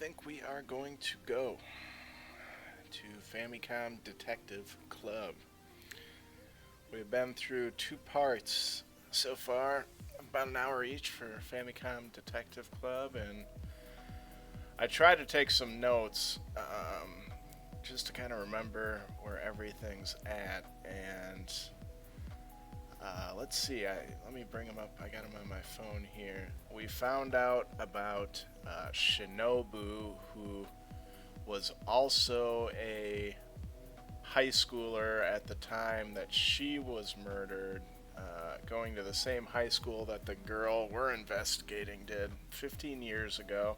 think we are going to go to Famicom Detective Club. We've been through two parts so far, about an hour each for Famicom Detective Club, and I tried to take some notes just to kind of remember where everything's at. And let's see, let me bring them up. I got them on my phone here. We found out about Shinobu, who was also a high schooler at the time that she was murdered, going to the same high school that the girl we're investigating did 15 years ago.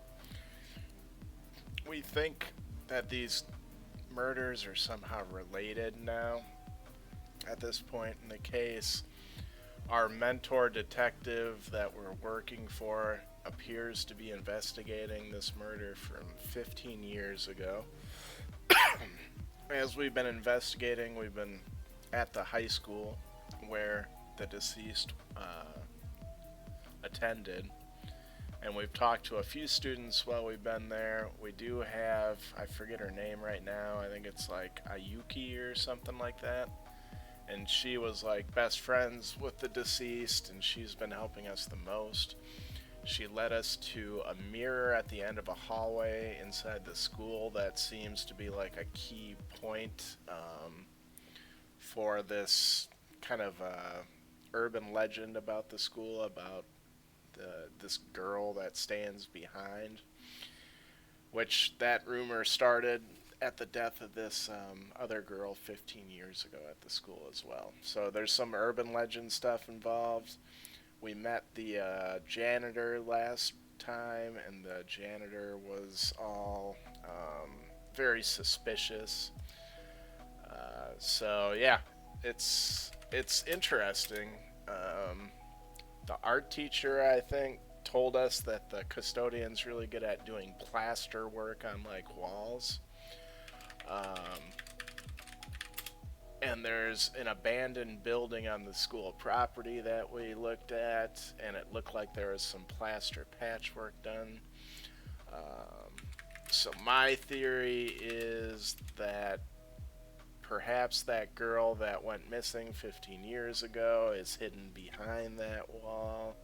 We think that these murders are somehow related now. At this point in the case, our mentor detective that we're working for appears to be investigating this murder from 15 years ago. As we've been investigating, we've been at the high school where the deceased attended, and we've talked to a few students while we've been there. We do have, I forget her name right now, I think it's like Ayuki or something like that, and she was like best friends with the deceased, and she's been helping us the most. She led us to a mirror at the end of a hallway inside the school that seems to be like a key point for this kind of urban legend about the school, about this girl that stands behind, which that rumor started at the death of this other girl 15 years ago at the school as well. So there's some urban legend stuff involved. We met the janitor last time, and the janitor was all very suspicious. So yeah, it's interesting. The art teacher, I think, told us that the custodian's really good at doing plaster work on like walls. Um, and there's an abandoned building on the school property that we looked at, and it looked like there was some plaster patchwork done. So my theory is that perhaps that girl that went missing 15 years ago is hidden behind that wall.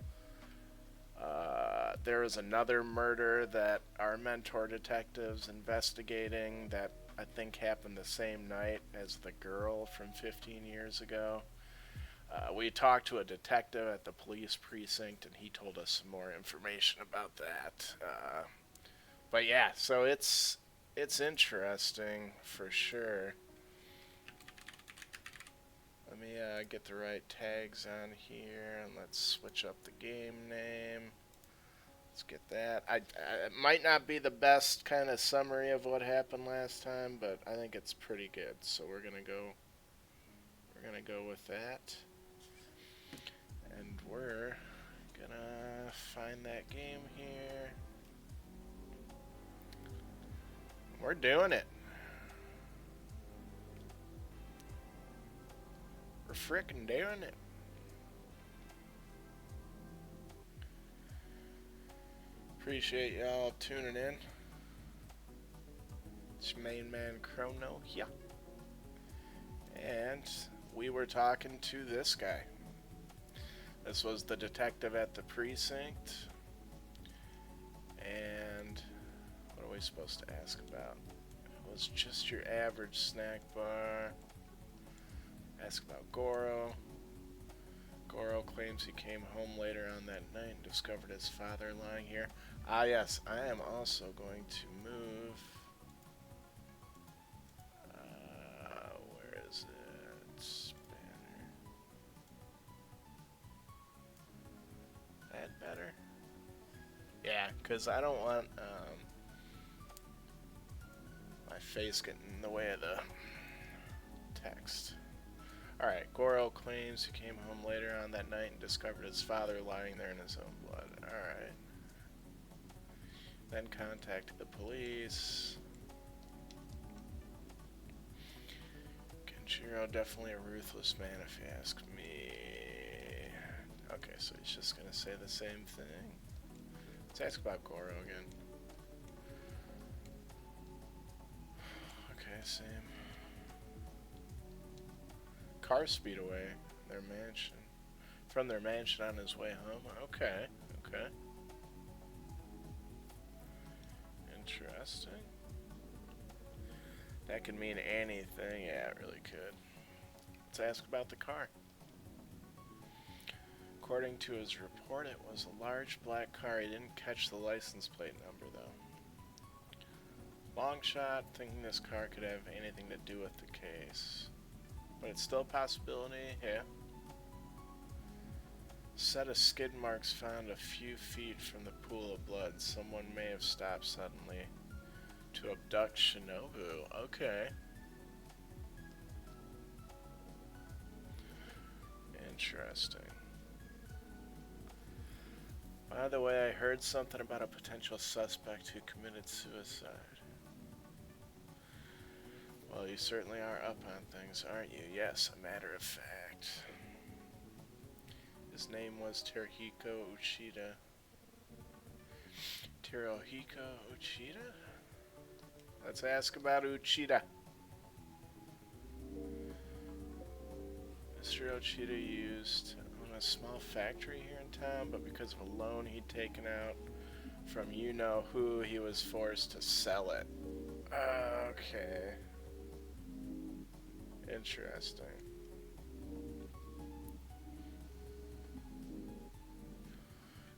There is another murder that our mentor detective's investigating that I think happened the same night as the girl from 15 years ago. We talked to a detective at the police precinct, and he told us some more information about that. But yeah, so it's interesting for sure. Let me get the right tags on here, and let's switch up the game name. Let's get that. It might not be the best kind of summary of what happened last time, but I think it's pretty good. So we're gonna go with that, and we're gonna find that game here. We're doing it. We're frickin' doing it. Appreciate y'all tuning in. It's main man Chrono here. And we were talking to this guy. This was the detective at the precinct. And what are we supposed to ask about? It was just your average snack bar. Ask about Goro. Goro claims he came home later on that night and discovered his father lying here. Ah yes, I am also going to move. Where is it? Spanner. That better? Yeah, because I don't want my face getting in the way of the text. Alright, Goro claims he came home later on that night and discovered his father lying there in his own blood. Alright. Then contacted the police. Kenshiro, definitely a ruthless man if you ask me. Okay, so he's just gonna say the same thing. Let's ask about Goro again. see. Car speed away. Their mansion. From their mansion on his way home. Okay. Okay. Interesting. That could mean anything. Yeah, it really could. Let's ask about the car. According to his report, it was a large black car. He didn't catch the license plate number, though. Long shot, thinking this car could have anything to do with the case. But it's still a possibility, yeah. Set of skid marks found a few feet from the pool of blood. Someone may have stopped suddenly to abduct Shinobu. Okay. Interesting. By the way, I heard something about a potential suspect who committed suicide. Well, you certainly are up on things, aren't you? Yes, a matter of fact. His name was Teruhiko Uchida. Teruhiko Uchida? Let's ask about Uchida. Mr. Uchida used to own a small factory here in town, but because of a loan he'd taken out from you-know-who, he was forced to sell it. Okay. Interesting.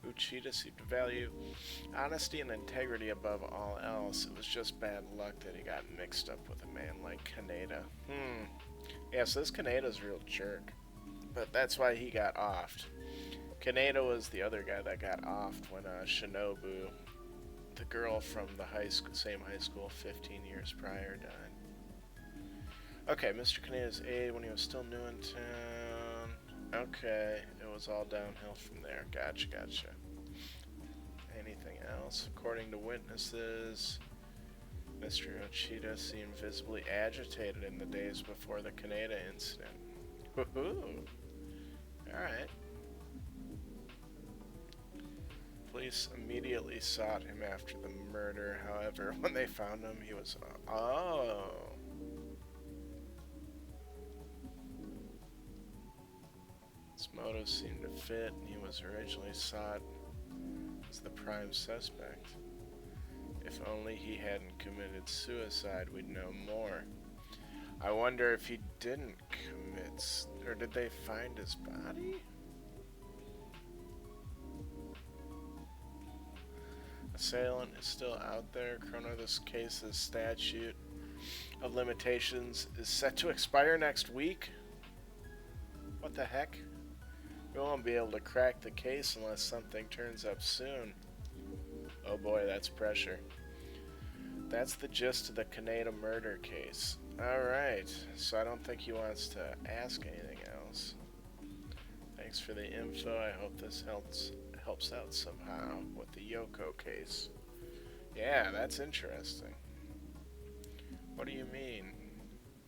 Uchida seemed to value honesty and integrity above all else. It was just bad luck that he got mixed up with a man like Kaneda. Yeah, so this Kaneda's a real jerk. But that's why he got offed. Kaneda was the other guy that got offed when Shinobu, the girl from the same high school 15 years prior, died. Okay, Mr. Kaneda's aide when he was still new in town. Okay, it was all downhill from there. Gotcha, gotcha. Anything else? According to witnesses, Mr. Uchida seemed visibly agitated in the days before the Kaneda incident. Woohoo! Alright. Police immediately sought him after the murder. However, when they found him, he was... Oh! His motives seemed to fit, and he was originally sought as the prime suspect. If only he hadn't committed suicide, we'd know more. I wonder if he didn't commit, or did they find his body? Assailant is still out there. Chrono, this case's statute of limitations is set to expire next week. What the heck? We won't be able to crack the case unless something turns up soon. Oh boy, that's pressure. That's the gist of the Kaneda murder case. Alright, so I don't think he wants to ask anything else. Thanks for the info. I hope this helps out somehow with the Yoko case. Yeah, that's interesting. What do you mean?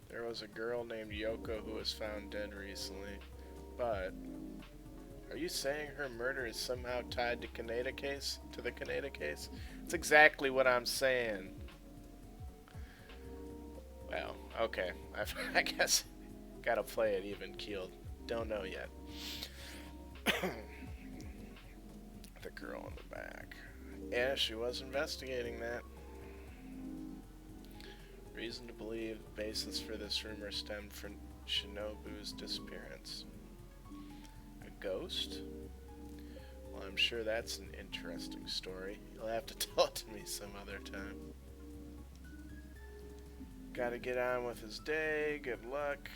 There was a girl named Yoko who was found dead recently, but are you saying her murder is somehow tied to the Kaneda case? It's exactly what I'm saying. Well, okay. I guess gotta play it even keeled. Don't know yet. The girl in the back. Yeah, she was investigating that. Reason to believe the basis for this rumor stemmed from Shinobu's disappearance. A ghost? Well, I'm sure that's an interesting story. You'll have to tell it to me some other time. Gotta get on with his day. Good luck.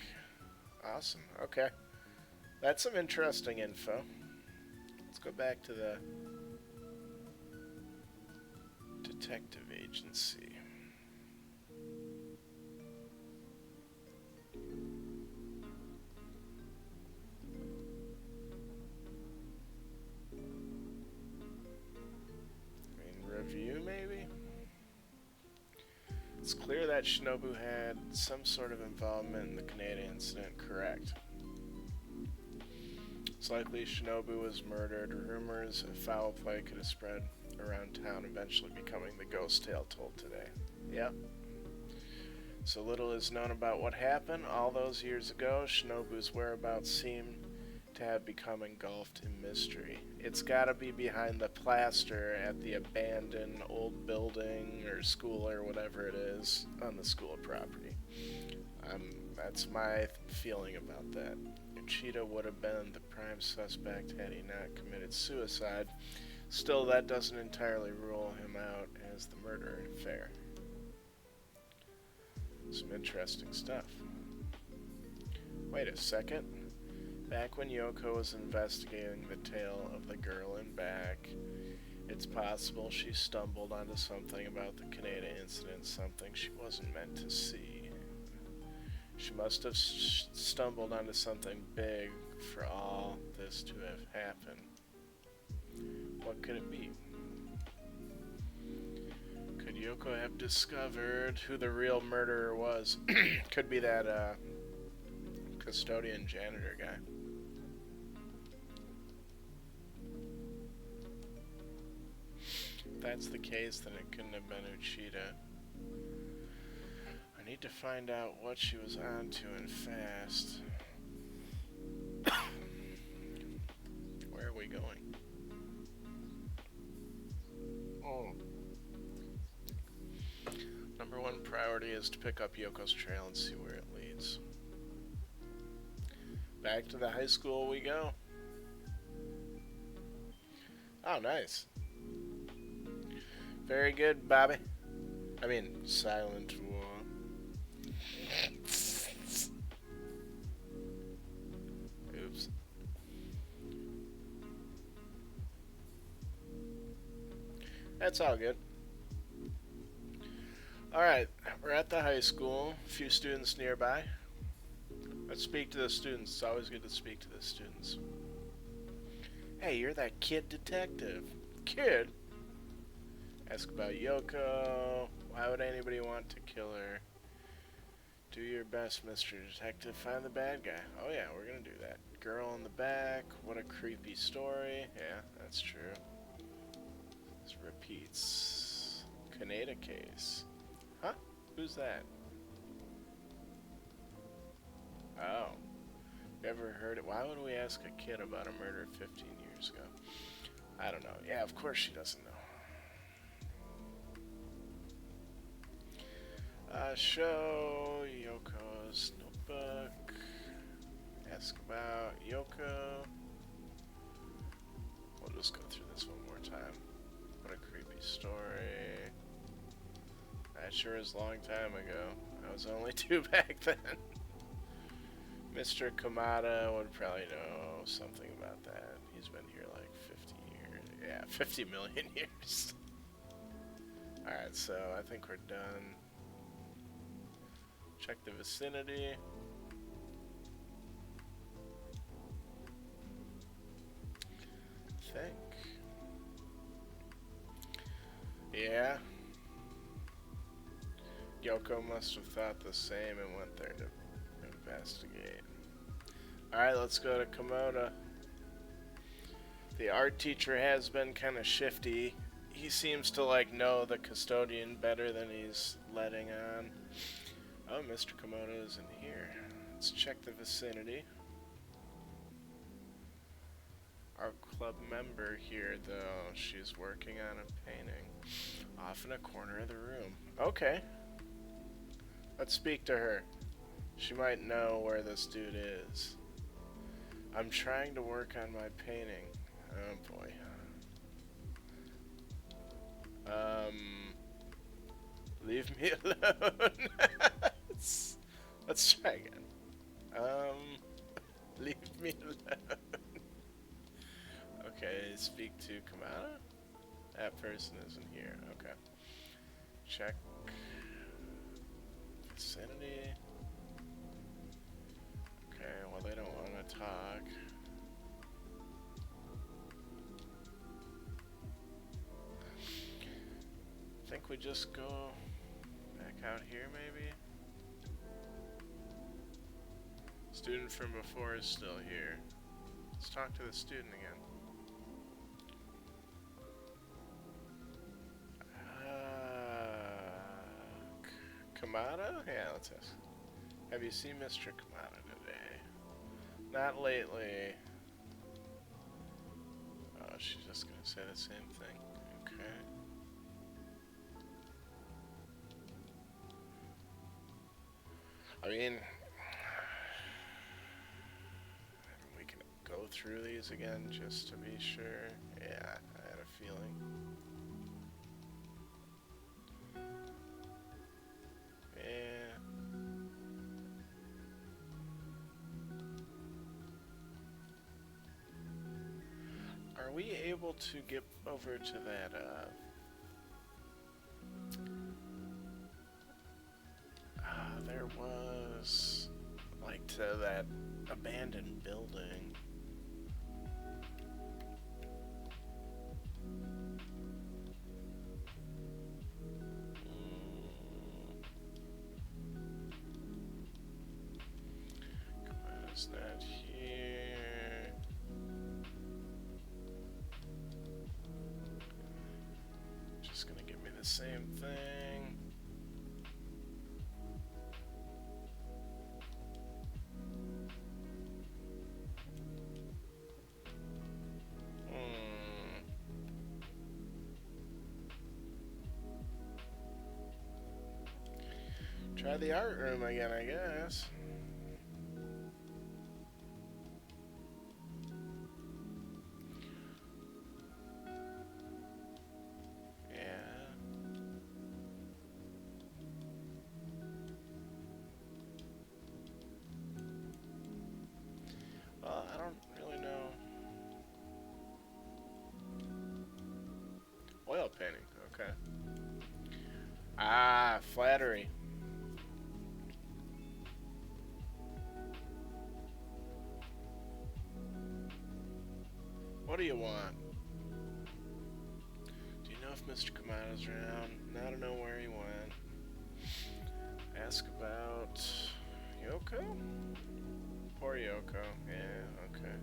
Awesome. Okay. That's some interesting info. Let's go back to the detective agency. Review, maybe? It's clear that Shinobu had some sort of involvement in the Kaneda incident, correct? It's likely Shinobu was murdered. Rumors of foul play could have spread around town, eventually becoming the ghost tale told today. Yep. So little is known about what happened. All those years ago, Shinobu's whereabouts seem to have become engulfed in mystery. It's gotta be behind the plaster at the abandoned old building or school or whatever it is on the school property. That's my feeling about that. Uchida would have been the prime suspect had he not committed suicide. Still, that doesn't entirely rule him out as the murderer. Fair. Some interesting stuff. Wait a second. Back when Yoko was investigating the tale of the girl in back, it's possible she stumbled onto something about the Kaneda incident, something she wasn't meant to see. She must have stumbled onto something big for all this to have happened. What could it be? Could Yoko have discovered who the real murderer was? Could be that custodian janitor guy. If that's the case, then it couldn't have been Uchida. I need to find out what she was onto and fast. Where are we going? Oh. Number one priority is to pick up Yoko's trail and see where it leads. Back to the high school we go. Oh, nice. Very good, Bobby. I mean, Silent War. Oops. That's all good. Alright, we're at the high school. A few students nearby. Let's speak to the students. It's always good to speak to the students. Hey, you're that kid detective. Kid? Ask about Yoko. Why would anybody want to kill her? Do your best, Mr. Detective. Find the bad guy. Oh yeah, we're gonna do that. Girl in the back. What a creepy story. Yeah, that's true. This repeats. Kaneda case. Huh? Who's that? Oh. You ever heard it? Why would we ask a kid about a murder 15 years ago? I don't know. Yeah, of course she doesn't know. Show Yoko's notebook. Ask about Yoko. We'll just go through this one more time. What a creepy story. That sure is a long time ago. I was only 2 back then. Mr. Kamada would probably know something about that. He's been here like 50 years. Yeah, 50 million years. Alright, so I think we're done. Check the vicinity. I think. Yeah. Yoko must have thought the same and went there to investigate. Alright, let's go to Komoda. The art teacher has been kind of shifty. He seems to know the custodian better than he's letting on. Oh, Mr. Komoda is in here. Let's check the vicinity. Our club member here, though, she's working on a painting off in a corner of the room. Okay. Let's speak to her. She might know where this dude is. I'm trying to work on my painting. Oh boy. Leave me alone. Let's try again. Leave me alone. Okay, speak to Kamada? That person isn't here. Okay. Check vicinity. Okay, well they don't want to talk. I think we just go back out here maybe? Student from before is still here. Let's talk to the student again. Kamada? Yeah, let's ask. Have you seen Mr. Kamada today? Not lately. Oh, she's just gonna say the same thing. Okay. I mean, we can go through these again just to be sure. Yeah, I had a feeling. Yeah. Are we able to get over to that, there was, like, to that abandoned building. Come on, it's not here. Just gonna give me the same thing. Try the art room again, I guess. Yeah. Well, I don't really know. Oil painting, okay. Ah, flattery. What do you want? Do you know if Mr. Kamada's around? I don't know where he went. Ask about Yoko? Poor Yoko. Yeah, okay.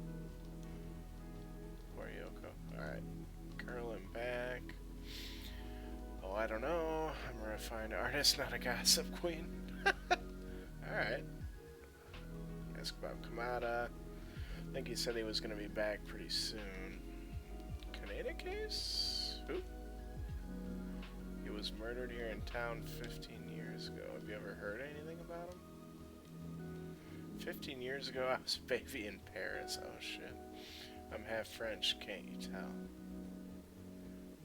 Poor Yoko. Alright. Curl him back. Oh, I don't know. I'm a refined artist, not a gossip queen. Alright. Ask about Kamada. I think he said he was going to be back pretty soon. Kaneda case? Who? He was murdered here in town 15 years ago. Have you ever heard anything about him? 15 years ago, I was a baby in Paris. Oh, shit. I'm half French, can't you tell?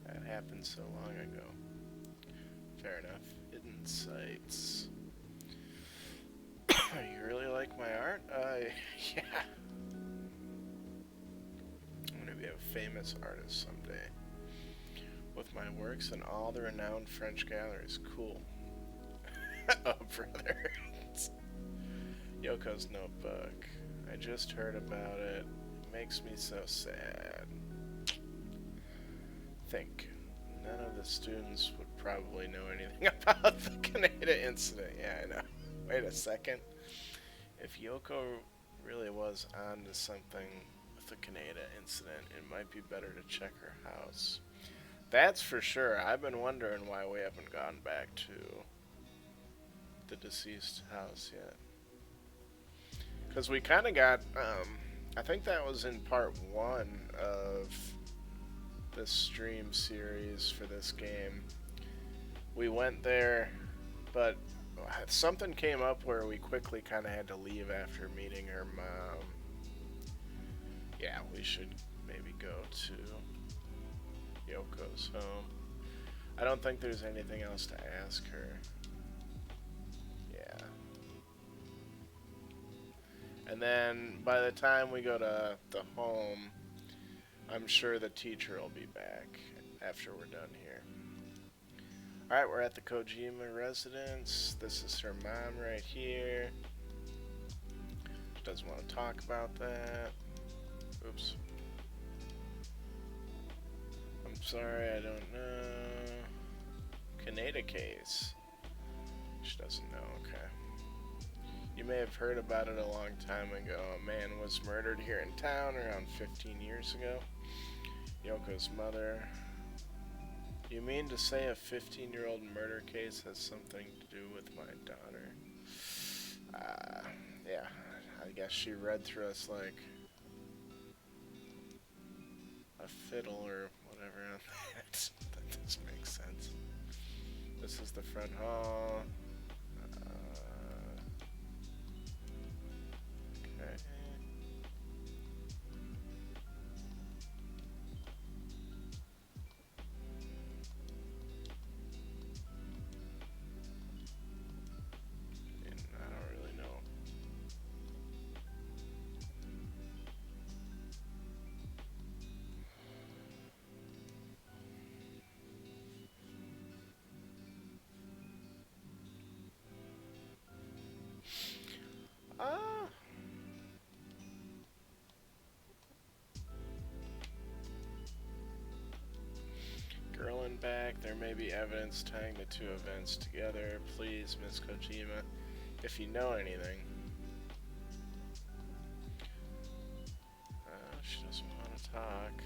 That happened so long ago. Fair enough. Hidden sites. You really like my art? Yeah. I'm gonna be a famous artist someday. With my works in all the renowned French galleries. Cool. Oh, brother. Yoko's notebook. I just heard about it. It makes me so sad. Think. None of the students would probably know anything about the Kaneda incident. Yeah, I know. Wait a second. If Yoko really was onto something with the Kaneda incident, it might be better to check her house. That's for sure. I've been wondering why we haven't gone back to the deceased house yet. Because we kind of got, I think that was in part 1 of this stream series for this game. We went there, but something came up where we quickly kind of had to leave after meeting her mom. Yeah, we should maybe go to Yoko's home. I don't think there's anything else to ask her. Yeah. And then by the time we go to the home, I'm sure the teacher will be back after we're done here. Alright, we're at the Kojima residence. This is her mom right here. She doesn't want to talk about that. Oops. I'm sorry, I don't know. Kaneda case. She doesn't know, okay. You may have heard about it a long time ago. A man was murdered here in town around 15 years ago. Yoko's mother. You mean to say a 15-year-old murder case has something to do with my daughter? Yeah, I guess she read through us like a fiddle or whatever. That doesn't make sense. This is the front hall. Okay. And I don't really know. Ah. Girl in back. There may be evidence tying the two events together. Please, Miss Kojima, if you know anything. She doesn't want to talk.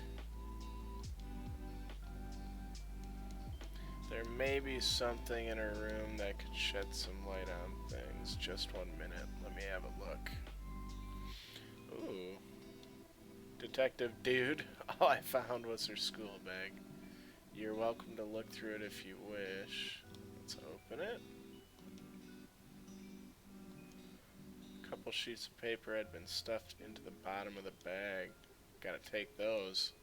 There may be something in her room that could shed some light on things. Just 1 minute. Let me have a look. Ooh. Detective dude. All I found was her school bag. You're welcome to look through it if you wish. Let's open it. A couple sheets of paper had been stuffed into the bottom of the bag. Gotta take those.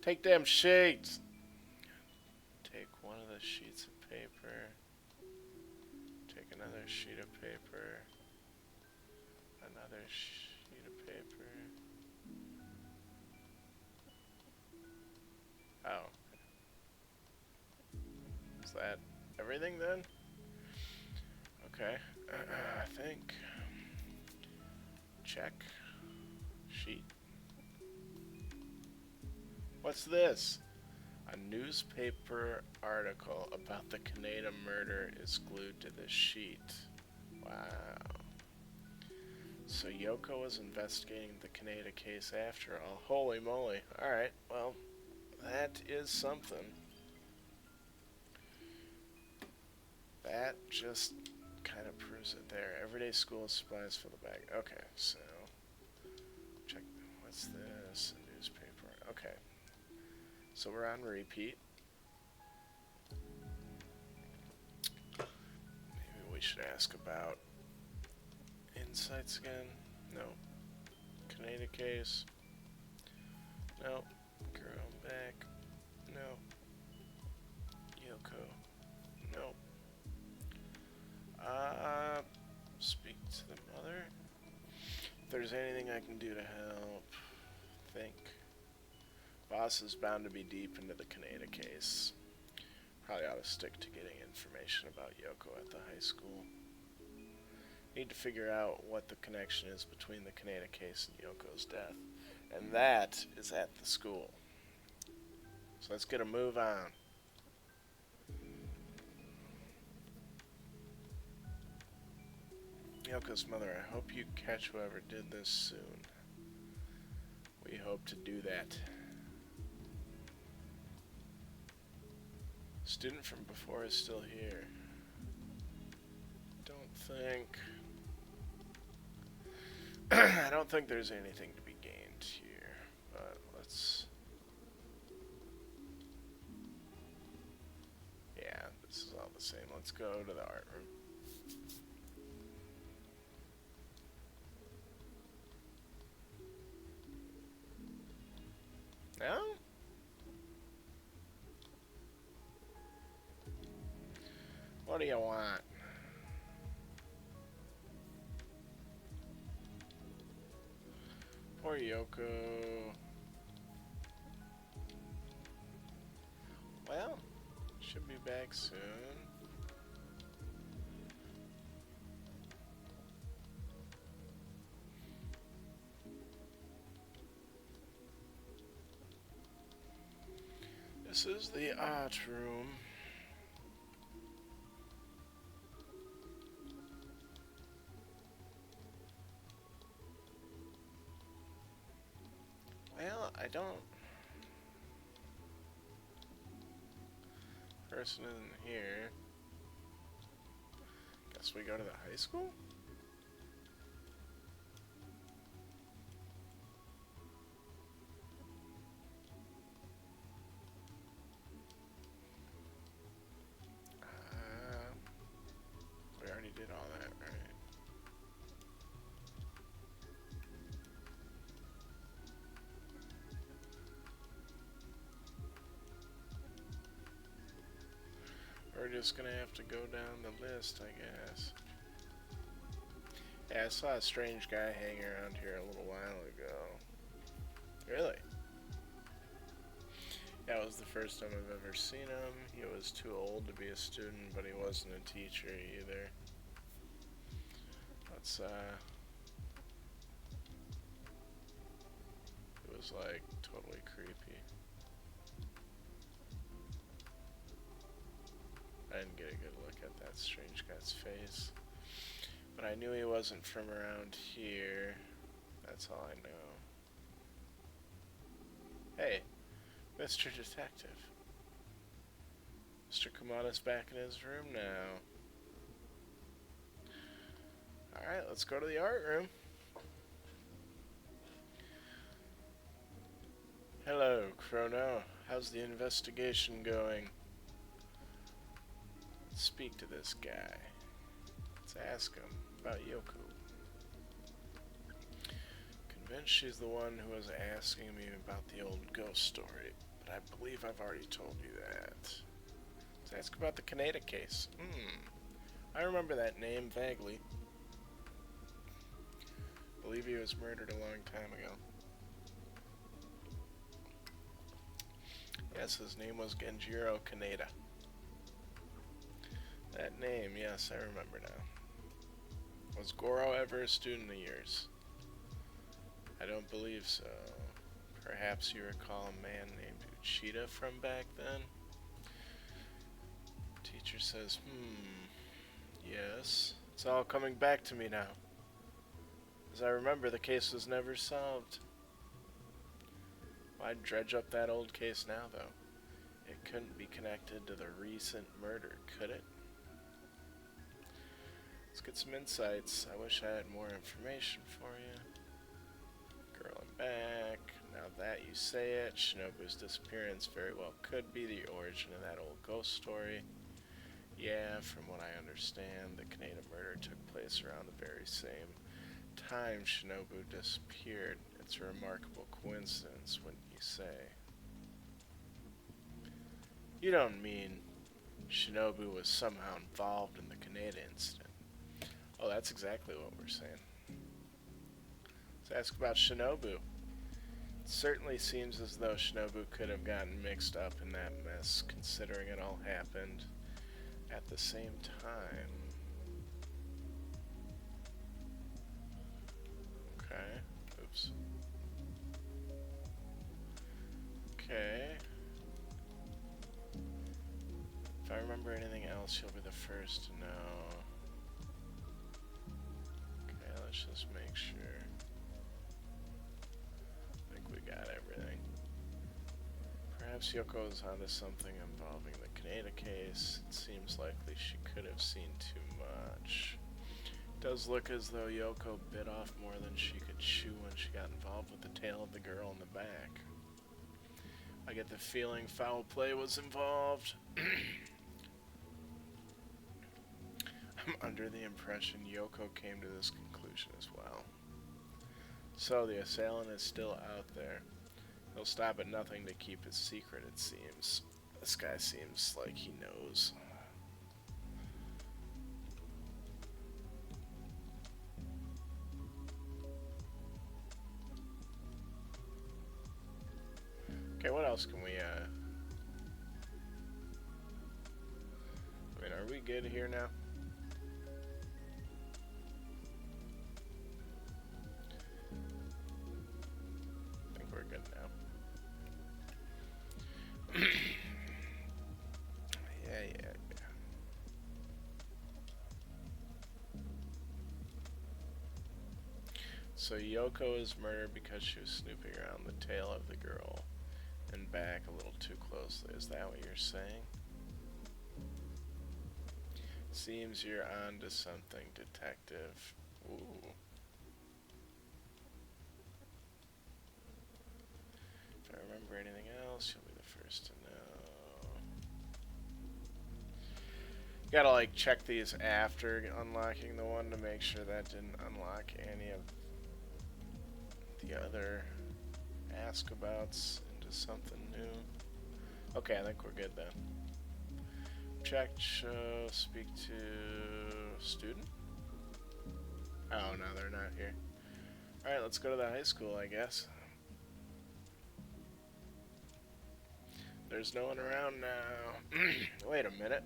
Take them sheets! Take one of the sheets of paper. Take another sheet of paper. Another sheet of paper. Oh. Is that everything then? Okay. I think. Check. Sheet. What's this? A newspaper article about the Kaneda murder is glued to this sheet. Wow. So Yoko was investigating the Kaneda case after all. Holy moly. Alright, well, that is something. That just kind of proves it there. Everyday school supplies for the bag. Okay, so check. What's this? A newspaper. Okay. So we're on repeat. Maybe we should ask about insights again. No. Kaneda case. No. Girl back. No. Yoko. No. Speak to the mother. If there's anything I can do to help, think. Boss is bound to be deep into the Kaneda case. Probably ought to stick to getting information about Yoko at the high school. Need to figure out what the connection is between the Kaneda case and Yoko's death. And that is at the school. So let's get a move on. Yoko's mother, I hope you catch whoever did this soon. We hope to do that. Student from before is still here. I don't think there's anything to be gained here, but let's... Yeah, this is all the same. Let's go to the art room. No? What do you want? Poor Yoko. Well, should be back soon. This is the art room. Well, I don't... Person isn't here. Guess we go to the high school? We already did all that, right? We're just gonna have to go down the list, I guess. Yeah, I saw a strange guy hanging around here a little while ago. Really? That was the first time I've ever seen him. He was too old to be a student, but he wasn't a teacher either. Let's, it was like totally creepy. I didn't get a good look at that strange guy's face. But I knew he wasn't from around here. That's all I know. Hey, Mr. Detective. Mr. Kamada's back in his room now. Alright, let's go to the art room. Hello, Chrono. How's the investigation going? Let's speak to this guy. Let's ask him about Yoko. Convinced she's the one who was asking me about the old ghost story, but I believe I've already told you that. Let's ask about the Kaneda case. I remember that name vaguely. I believe he was murdered a long time ago. Yes, his name was Genjiro Kaneda. That name, yes, I remember now. Was Goro ever a student of yours? I don't believe so. Perhaps you recall a man named Uchida from back then? Teacher says, yes. It's all coming back to me now. As I remember, the case was never solved. Why'd dredge up that old case now, though? It couldn't be connected to the recent murder, could it? Let's get some insights. I wish I had more information for you. Girl, I'm back. Now that you say it, Shinobu's disappearance very well could be the origin of that old ghost story. Yeah, from what I understand, the Kaneda murder took place around the very same time Shinobu disappeared. It's a remarkable coincidence, wouldn't you say? You don't mean Shinobu was somehow involved in the Kaneda incident? Oh, that's exactly what we're saying. Let's ask about Shinobu. It certainly seems as though Shinobu could have gotten mixed up in that mess, considering it all happened at the same time. Okay. Oops. Okay. If I remember anything else, you'll be the first to know. Okay, let's just make sure. I think we got everything. Perhaps Yoko is onto something involving the Kaneda case. It seems likely she could have seen too much. It does look as though Yoko bit off more than she could chew when she got involved with the tale of the girl in the back. I get the feeling foul play was involved. I'm under the impression Yoko came to this conclusion as well. So the assailant is still out there. He'll stop at nothing to keep his secret, it seems. This guy seems like he knows. Okay, what else can we, I mean, are we good here now? I think we're good now. Yeah. So Yoko is murdered because she was snooping around the tail of the girl and back a little too closely. Is that what you're saying? Seems you're onto something, detective. Ooh. If I remember anything else, you'll be the first to know. You gotta like check these after unlocking the one to make sure that didn't unlock any of the other askabouts into something new. Okay, I think we're good then. Check, show, speak to student? Oh no, they're not here. Alright, let's go to the high school, I guess. There's no one around now. Wait a minute.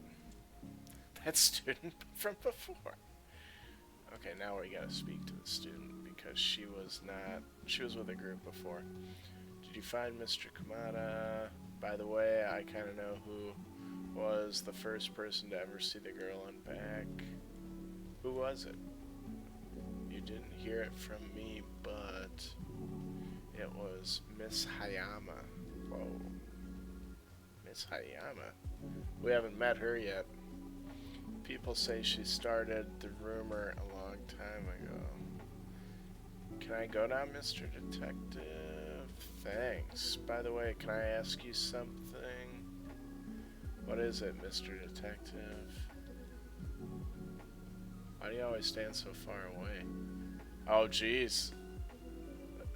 That student from before. Okay, now we gotta speak to the student because she was with a group before. Did you find Mr. Kamada? By the way, I kinda know who was the first person to ever see the girl on back. Who was it? You didn't hear it from me, but it was Miss Hayama. Whoa. Miss Hayama? We haven't met her yet. People say she started the rumor a long time ago. Can I go now, Mr. Detective? Thanks. By the way, can I ask you something? What is it, Mr. Detective? Why do you always stand so far away? Oh, jeez.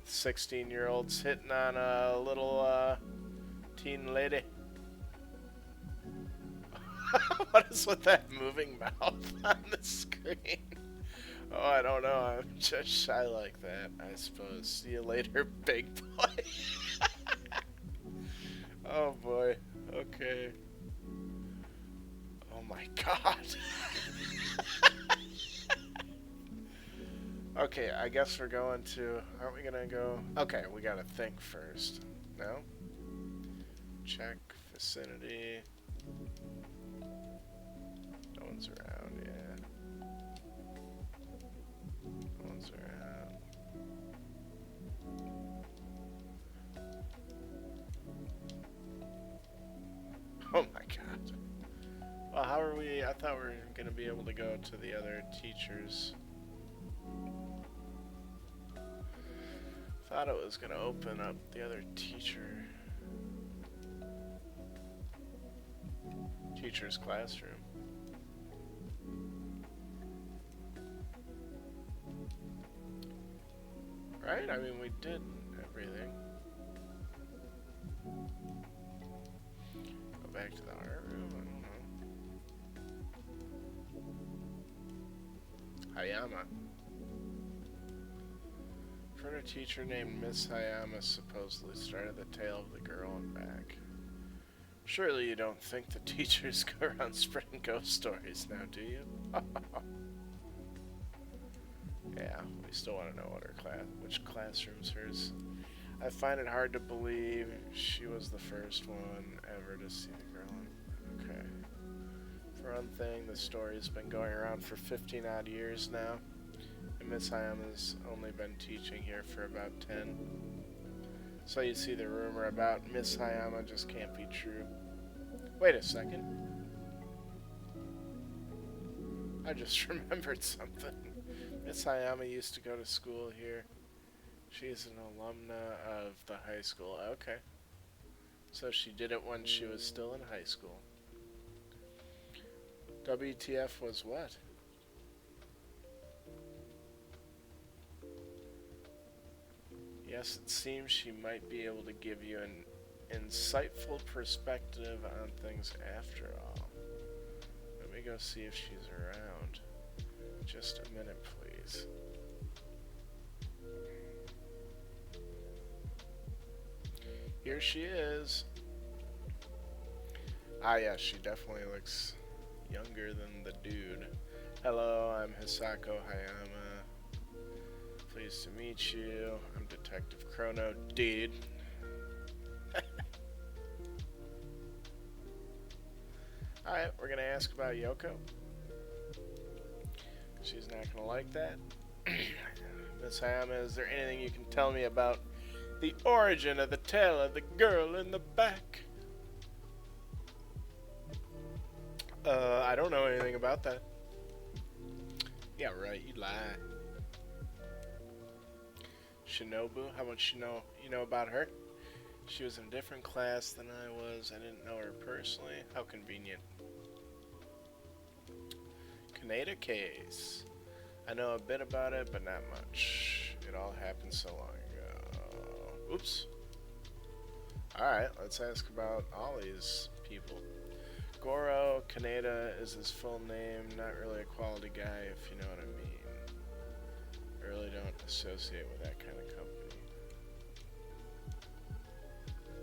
16-year-old's hitting on a little teen lady. What is with that moving mouth on the screen? Oh, I don't know. I'm just shy like that, I suppose. See you later, big boy. Oh, boy. Okay. Oh, my God. Okay, I guess we're going to... Aren't we gonna go... Okay, we gotta think first. No? Check vicinity. No one's around, yeah. No one's around. Oh my God. Well, how are we... I thought we were gonna be able to go to the other teachers. Thought it was gonna open up the other teacher's classroom. Right? I mean, we did everything. Go back to the art room? I don't know. Hayama. Heard a teacher named Miss Hayama supposedly started the tale of the girl and back. Surely you don't think the teachers go around spreading ghost stories now, do you? Yeah, we still want to know what which classroom's hers. I find it hard to believe she was the first one ever to see the girl. Okay. For one thing, the story's been going around for 15 odd years now. And Miss Hayama's only been teaching here for about 10. So you see the rumor about Miss Hayama just can't be true. Wait a second. I just remembered something. Miss Hayama used to go to school here. She's an alumna of the high school. Okay. So she did it when she was still in high school. WTF was what? Yes, it seems she might be able to give you an insightful perspective on things after all. Let me go see if she's around. Just a minute, please. Here she is. Ah, yeah, she definitely looks younger than the dude. Hello, I'm Hisako Hayama. Pleased to meet you. I'm Detective Chrono, dude. Alright, we're gonna ask about Yoko. She's not gonna like that. Miss Hayama, is there anything you can tell me about the origin of the tale of the girl in the back? I don't know anything about that. Yeah, right. You lie. Shinobu, how much you know about her? She was in a different class than I was. I didn't know her personally. How convenient. Kaneda case. I know a bit about it, but not much. It all happened so long ago. Oops. Alright, let's ask about all these people. Goro Kaneda is his full name. Not really a quality guy, if you know what I mean. I really don't associate with that kind of company.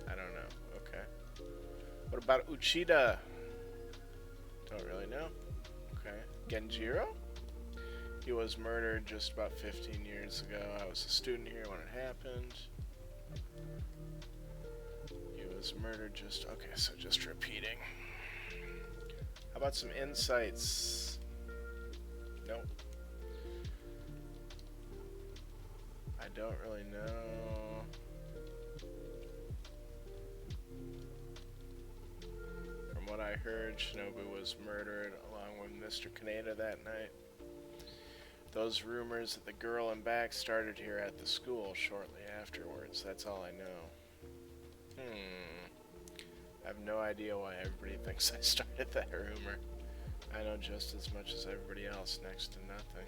I don't know. Okay. What about Uchida? Don't really know. Okay. Genjiro? He was murdered just about 15 years ago. I was a student here when it happened. He was murdered just... Okay, so just repeating. How about some insights? Nope. I don't really know. From what I heard, Shinobu was murdered along with Mr. Kaneda that night. Those rumors that the girl in back started here at the school shortly afterwards. That's all I know. I have no idea why everybody thinks I started that rumor. I know just as much as everybody else, next to nothing.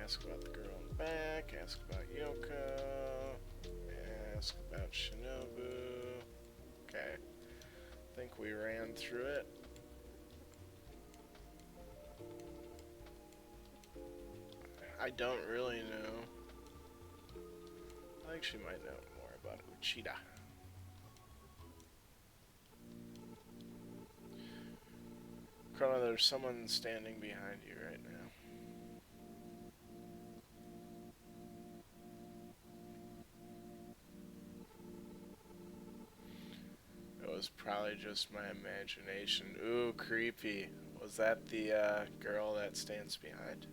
Ask about the girl in the back, ask about Yoko, ask about Shinobu. Okay, I think we ran through it. I don't really know. I think she might know more about Uchida. Chrono, there's someone standing behind you right now. It was probably just my imagination. Ooh, creepy. Was that the girl that stands behind?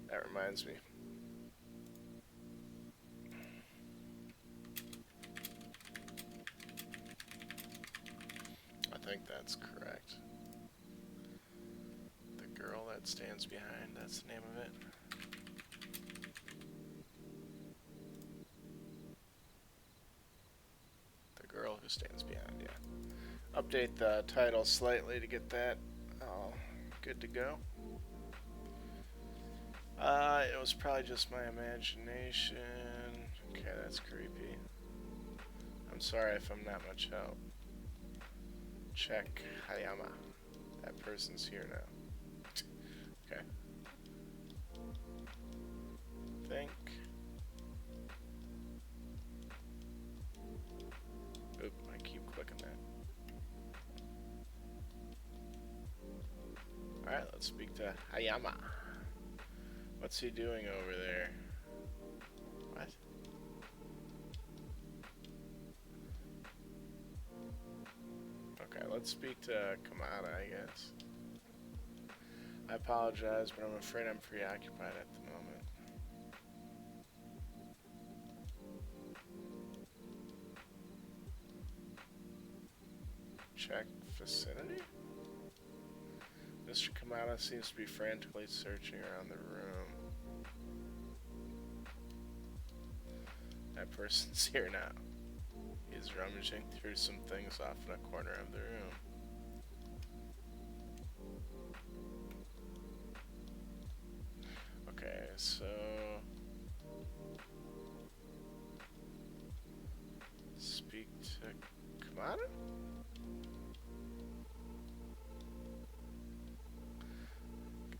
That reminds me. I think that's correct. The girl that stands behind, that's the name of it. The girl who stands behind, yeah. Update the title slightly to get that all good to go. It was probably just my imagination. Okay, that's creepy. I'm sorry if I'm not much help. Check Hayama. That person's here now. Okay. Think. Oop, I keep clicking that. Alright, let's speak to Hayama. What's he doing over there? What? Okay, let's speak to Kamada, I guess. I apologize, but I'm afraid I'm preoccupied at the moment. Check vicinity? Mr. Kamada seems to be frantically searching around the room. That person's here now. He's rummaging through some things off in a corner of the room. Okay, so... Speak to Kamada?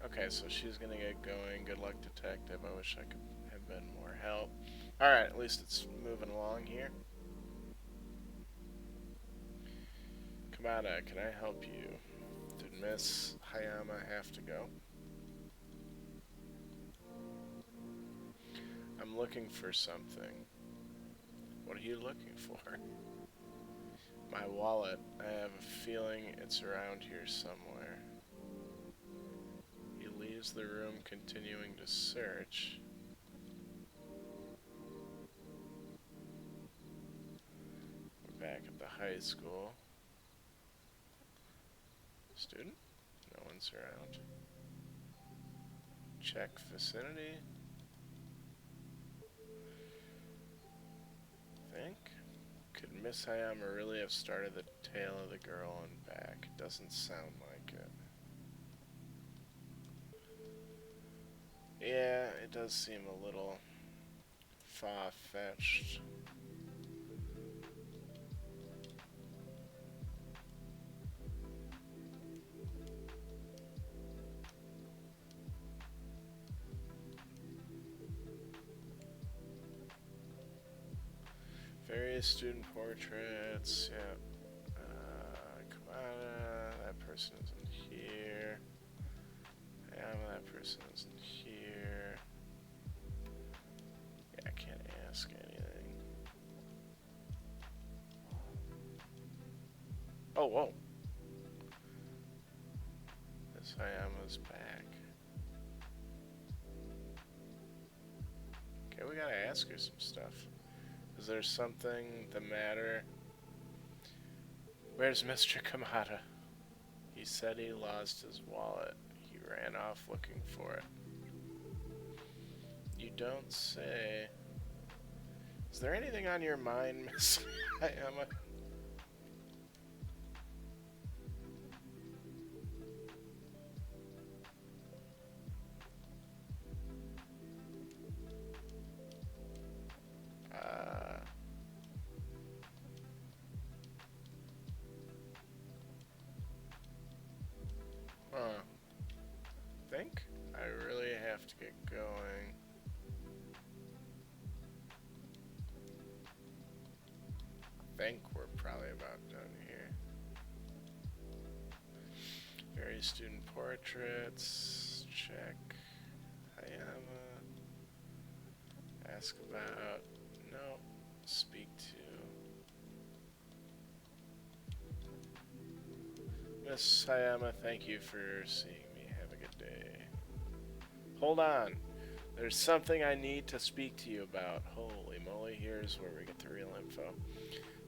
Okay, so she's gonna get going. Good luck, detective. I wish I could have been more help. Alright, at least it's moving along here. Kamada, can I help you? Did Miss Hayama have to go? I'm looking for something. What are you looking for? My wallet. I have a feeling it's around here somewhere. He leaves the room, continuing to search. back at the high school. Student? No one's around. Check vicinity. Think? Could Miss Hayama really have started the tale of the girl and back? Doesn't sound like it. Yeah, it does seem a little far-fetched. Various student portraits, yeah. Come on, that person isn't here. Yeah, that person isn't here. Yeah, I can't ask anything. Oh, whoa. Miss Hayama's back. Okay, we gotta ask her some stuff. Is there something the matter? Where's Mr. Kamada? He said he lost his wallet. He ran off looking for it. You don't say. Is there anything on your mind, Miss Hayama? Huh. Think? I really have to get going. Think we're probably about done here. Various student portraits. Check. Hayama. Ask about. No. Speak to. Miss Hayama, thank you for seeing me. Have a good day. Hold on. There's something I need to speak to you about. Holy moly, here's where we get the real info.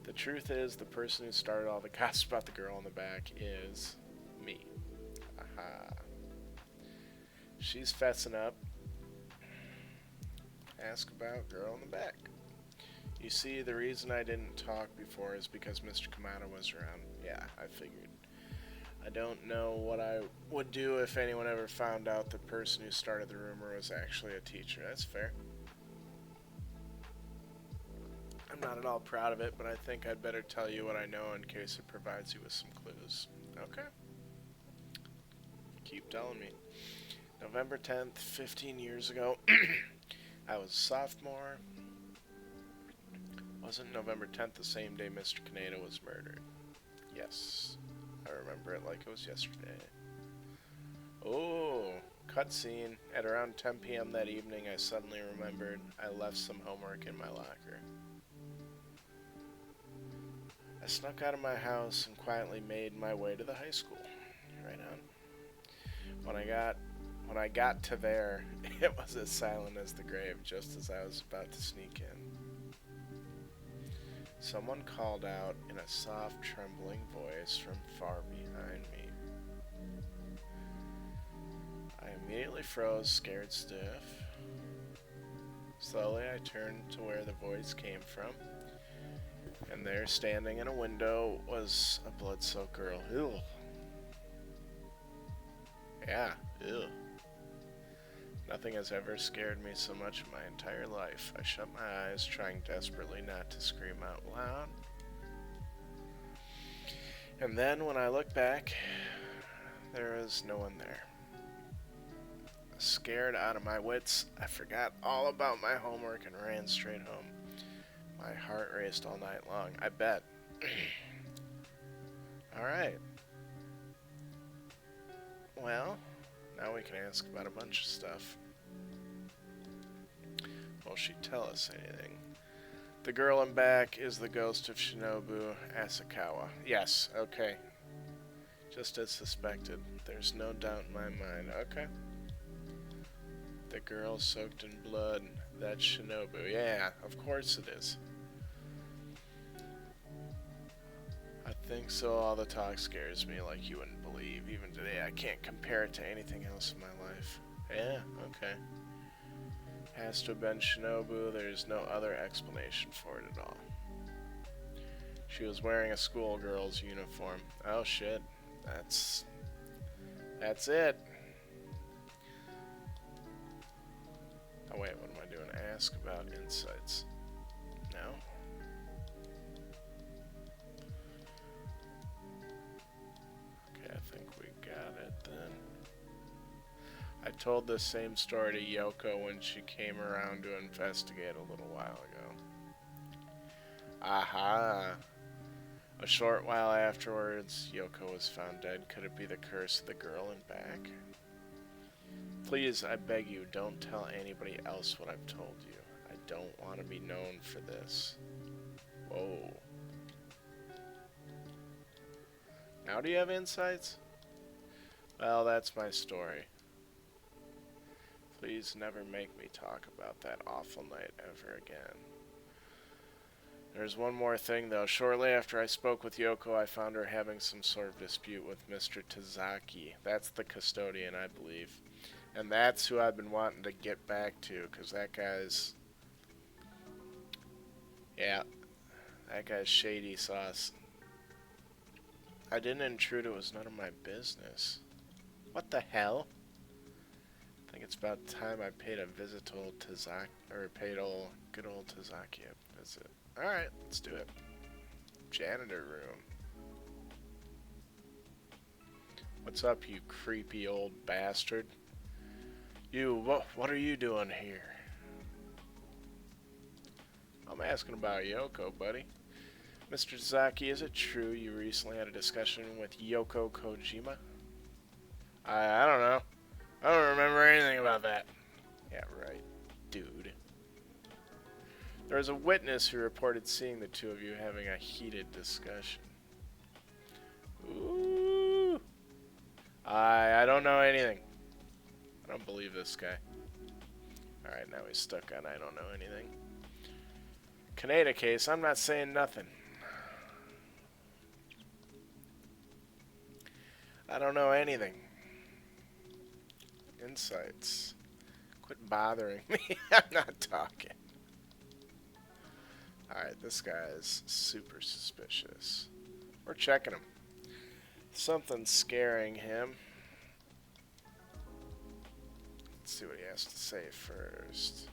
The truth is, the person who started all the gossip about the girl in the back is me. Aha. She's fessing up. Ask about girl in the back. You see, the reason I didn't talk before is because Mr. Kamada was around. Yeah, I figured. I don't know what I would do if anyone ever found out the person who started the rumor was actually a teacher. That's fair. I'm not at all proud of it, but I think I'd better tell you what I know in case it provides you with some clues. Okay. Keep telling me. November 10th, 15 years ago, I was a sophomore. Wasn't November 10th the same day Mr. Kaneda was murdered? Yes. I remember it like it was yesterday. Oh, cutscene. At around 10 p.m. that evening, I suddenly remembered I left some homework in my locker. I snuck out of my house and quietly made my way to the high school. Right on. When I got to there, it was as silent as the grave, just as I was about to sneak in. Someone called out in a soft, trembling voice from far behind me. I immediately froze, scared stiff. Slowly, I turned to where the voice came from, and there, standing in a window, was a blood-soaked girl. Ew. Yeah, ew. Nothing has ever scared me so much in my entire life. I shut my eyes, trying desperately not to scream out loud. And then, when I looked back, there was no one there. Scared out of my wits, I forgot all about my homework and ran straight home. My heart raced all night long, I bet. Alright. Well, now we can ask about a bunch of stuff. Will she tell us anything? The girl in back is the ghost of Shinobu Asakawa. Yes, okay. Just as suspected. There's no doubt in my mind. Okay. The girl soaked in blood. That's Shinobu. Yeah, of course it is. Think so. All the talk scares me like you wouldn't believe. Even today, I can't compare it to anything else in my life. Yeah, okay. Has to have been Shinobu. There's no other explanation for it at all. She was wearing a schoolgirl's uniform. Oh shit. That's it. Oh wait, what am I doing? Ask about insights. No? Okay, I think we got it then. I told this same story to Yoko when she came around to investigate a little while ago. Aha! A short while afterwards, Yoko was found dead. Could it be the curse of the girl in back? Please, I beg you, don't tell anybody else what I've told you. I don't want to be known for this. Whoa. Now do you have insights? Well, that's my story. Please never make me talk about that awful night ever again. There's one more thing, though. Shortly after I spoke with Yoko, I found her having some sort of dispute with Mr. Tazaki. That's the custodian, I believe. And that's who I've been wanting to get back to, because that guy's... Yeah, that guy's shady sauce. I didn't intrude, it was none of my business. What the hell? I think it's about time I paid a visit to old Tazaki, or paid good old Tazaki a visit. Alright, let's do it. Janitor room. What's up, you creepy old bastard? You, what are you doing here? I'm asking about Yoko, buddy. Mr. Tazaki, is it true you recently had a discussion with Yoko Kojima? I don't know. I don't remember anything about that. Yeah, right, dude. There was a witness who reported seeing the two of you having a heated discussion. Ooh. I don't know anything. I don't believe this guy. Alright, now he's stuck on I don't know anything. Kaneda case, I'm not saying nothing. I don't know anything. Insights. Quit bothering me. I'm not talking. Alright, this guy is super suspicious. We're checking him. Something's scaring him. Let's see what he has to say first.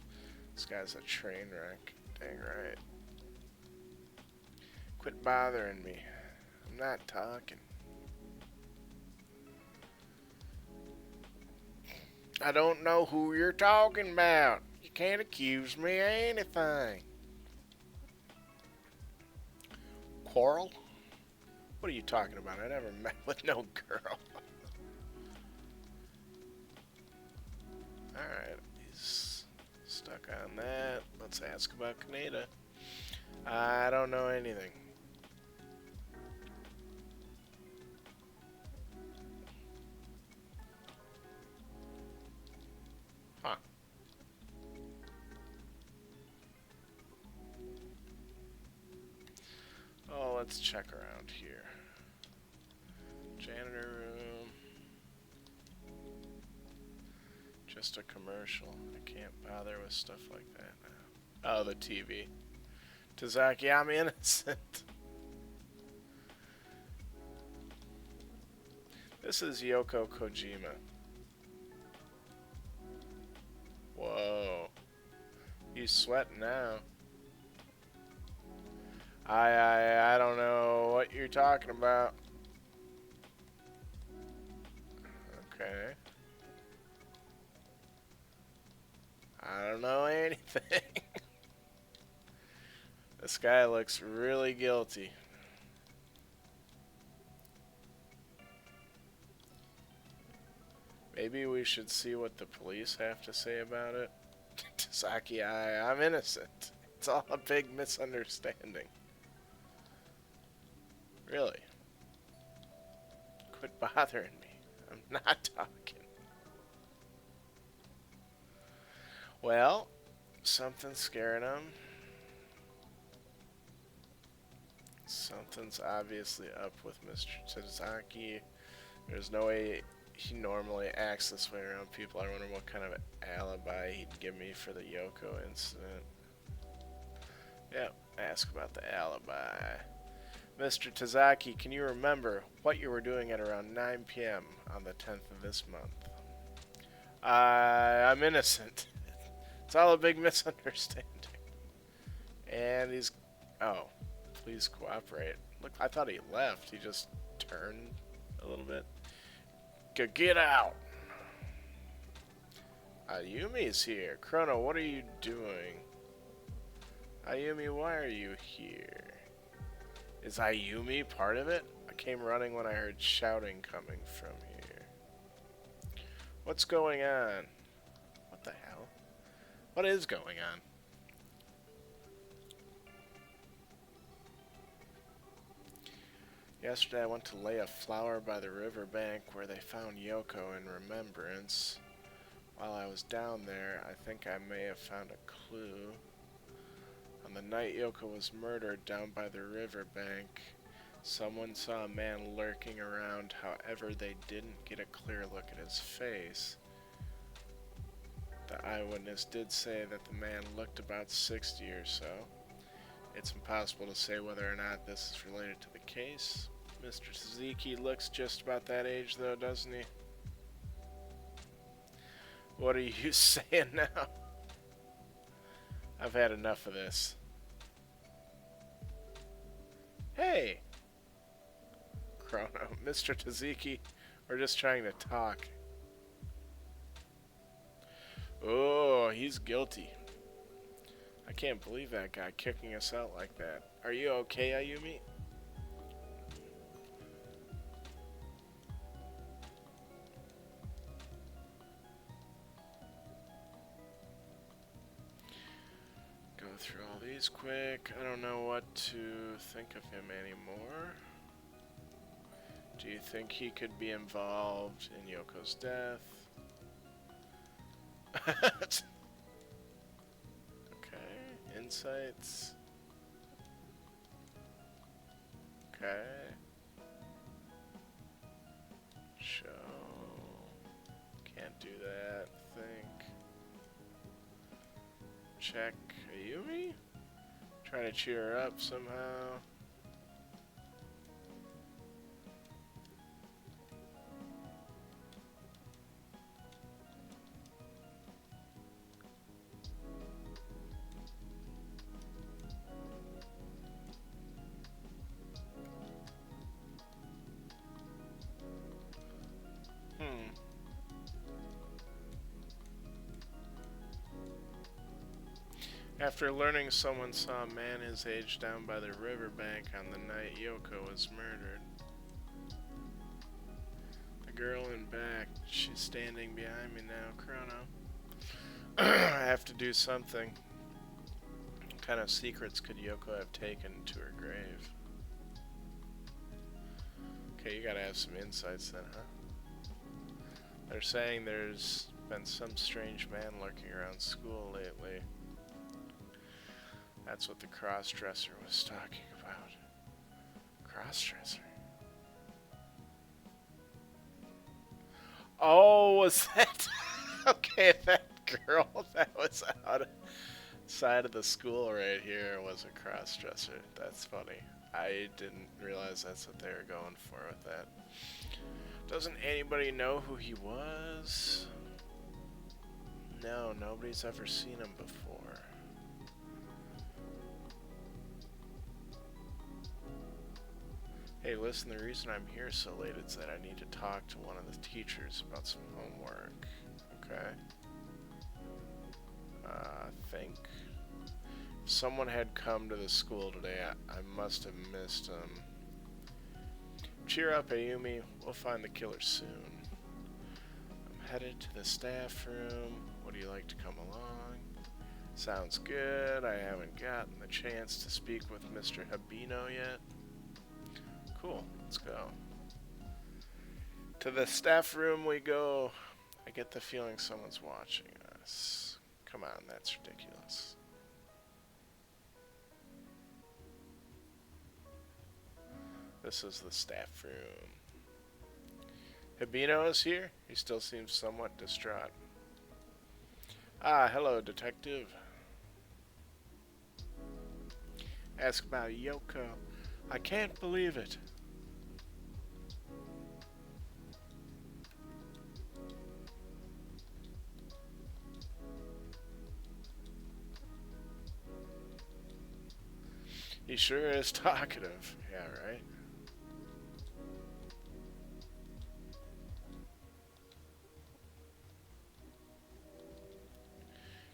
This guy's a train wreck. Dang right. Quit bothering me. I'm not talking. I don't know who you're talking about. You can't accuse me of anything. Quarrel? What are you talking about? I never met with no girl. Alright, he's stuck on that. Let's ask about Kaneda. I don't know anything. Huh. Oh, let's check around here. Janitor room. Just a commercial. I can't bother with stuff like that now. Oh, the TV. Tazaki, I'm innocent. This is Yoko Kojima. Whoa. He's sweating now. I don't know what you're talking about. Okay. I don't know anything. This guy looks really guilty. Maybe we should see what the police have to say about it. Saki, I'm innocent. It's all a big misunderstanding. Really? Quit bothering me. I'm not talking. Well, something's scaring him. Something's obviously up with Mr. Tazaki. There's no way he normally acts this way around people. I wonder what kind of alibi he'd give me for the Yoko incident. Yep, ask about the alibi. Mr. Tazaki, can you remember what you were doing at around 9 p.m. on the 10th of this month? I'm innocent. It's all a big misunderstanding. And he's... Oh, please cooperate. Look, I thought he left. He just turned a little bit. Get out! Ayumi's here. Chrono, what are you doing? Ayumi, why are you here? Is Ayumi part of it? I came running when I heard shouting coming from here. What's going on? What the hell? What is going on? Yesterday I went to lay a flower by the riverbank where they found Yoko in remembrance. While I was down there, I think I may have found a clue. On the night Yoko was murdered down by the riverbank, someone saw a man lurking around. However, they didn't get a clear look at his face. The eyewitness did say that the man looked about 60 or so. It's impossible to say whether or not this is related to the case. Mr. Suzuki looks just about that age though, doesn't he? What are you saying now? I've had enough of this. Hey! Chrono, Mr. Taziki, we're just trying to talk. Oh, he's guilty. I can't believe that guy kicking us out like that. Are you okay, Ayumi? Go through all these quick. I don't know what to think of him anymore. Do you think he could be involved in Yoko's death? Okay, insights. Okay. Show. Can't do that. Think. Check Ayumi? Try to cheer her up somehow. After learning someone saw a man his age down by the riverbank on the night Yoko was murdered. The girl in back, she's standing behind me now, Chrono. I have to do something. What kind of secrets could Yoko have taken to her grave? Okay, you gotta have some insights then, huh? They're saying there's been some strange man lurking around school lately. That's what the cross-dresser was talking about. Cross-dresser? Oh, was that... Okay, that girl that was outside of the school right here was a cross-dresser. That's funny. I didn't realize that's what they were going for with that. Doesn't anybody know who he was? No, nobody's ever seen him before. Hey, listen, the reason I'm here so late is that I need to talk to one of the teachers about some homework. Okay? Think. If someone had come to the school today, I must have missed him. Cheer up, Ayumi. We'll find the killer soon. I'm headed to the staff room. Would you like to come along? Sounds good. I haven't gotten the chance to speak with Mr. Habino yet. Cool, let's go. To the staff room we go. I get the feeling someone's watching us. Come on, that's ridiculous. This is the staff room. Hibino is here. He still seems somewhat distraught. Ah, hello, detective. Ask about Yoko. I can't believe it. He sure is talkative. Yeah, right?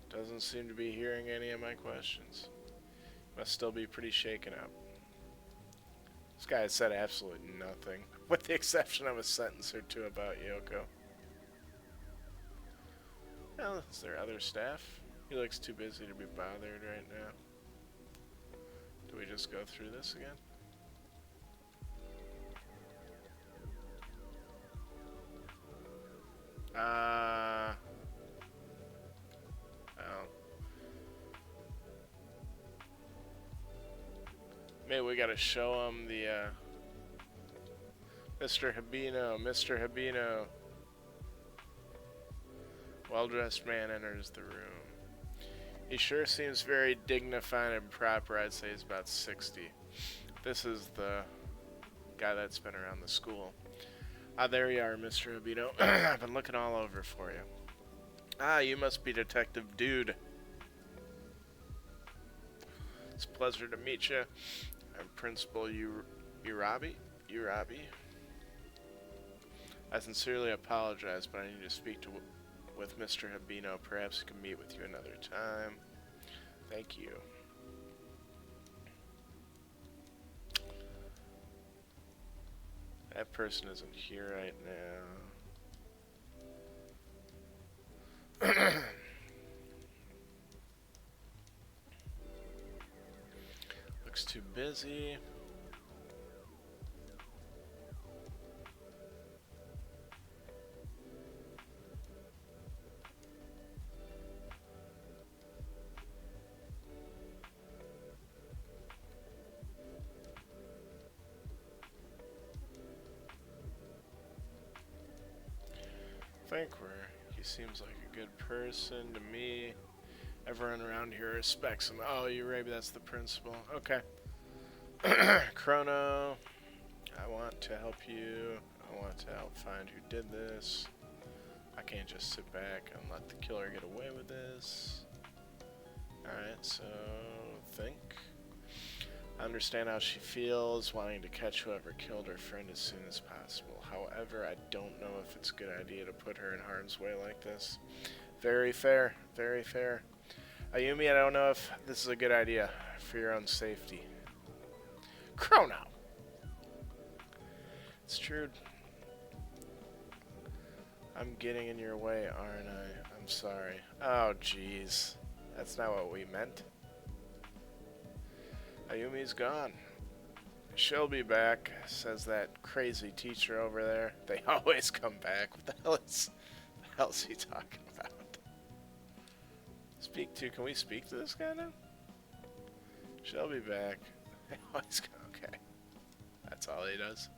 Doesn't seem to be hearing any of my questions. Must still be pretty shaken up. This guy has said absolutely nothing, with the exception of a sentence or two about Yoko. Well, is there other staff? He looks too busy to be bothered right now. Do we just go through this again? Well. Maybe we gotta show him the, Mr. Hibino, Mr. Hibino. Well-dressed man enters the room. He sure seems very dignified and proper. I'd say he's about 60. This is the guy that's been around the school. Ah, there you are, Mr. Hibino. I've been looking all over for you. Ah, you must be Detective Dude. It's a pleasure to meet you. I'm Principal Urabi. I sincerely apologize, but I need to speak with Mr. Hibino. Perhaps I can meet with you another time. Thank you. That person isn't here right now. Looks too busy. He seems like a good person to me. Everyone around here respects him. Oh, Urabi, that's the principal. Okay. Chrono, I want to help you. I want to help find who did this. I can't just sit back and let the killer get away with this. Alright, so think. I understand how she feels, wanting to catch whoever killed her friend as soon as possible. However, I don't know if it's a good idea to put her in harm's way like this. Very fair, very fair. Ayumi, I don't know if this is a good idea for your own safety. Chrono! It's true. I'm getting in your way, aren't I? I'm sorry. Oh, jeez. That's not what we meant. Ayumi's gone. She'll be back, says that crazy teacher over there. They always come back. What the hell is he talking about? Can we speak to this guy now? She'll be back. They always come, okay. That's all he does.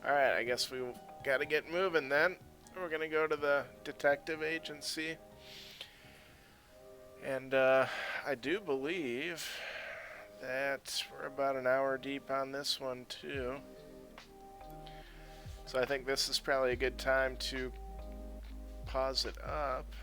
Alright, I guess we gotta get moving then. We're gonna go to the detective agency. And, I do believe that we're about an hour deep on this one too. So I think this is probably a good time to pause it up.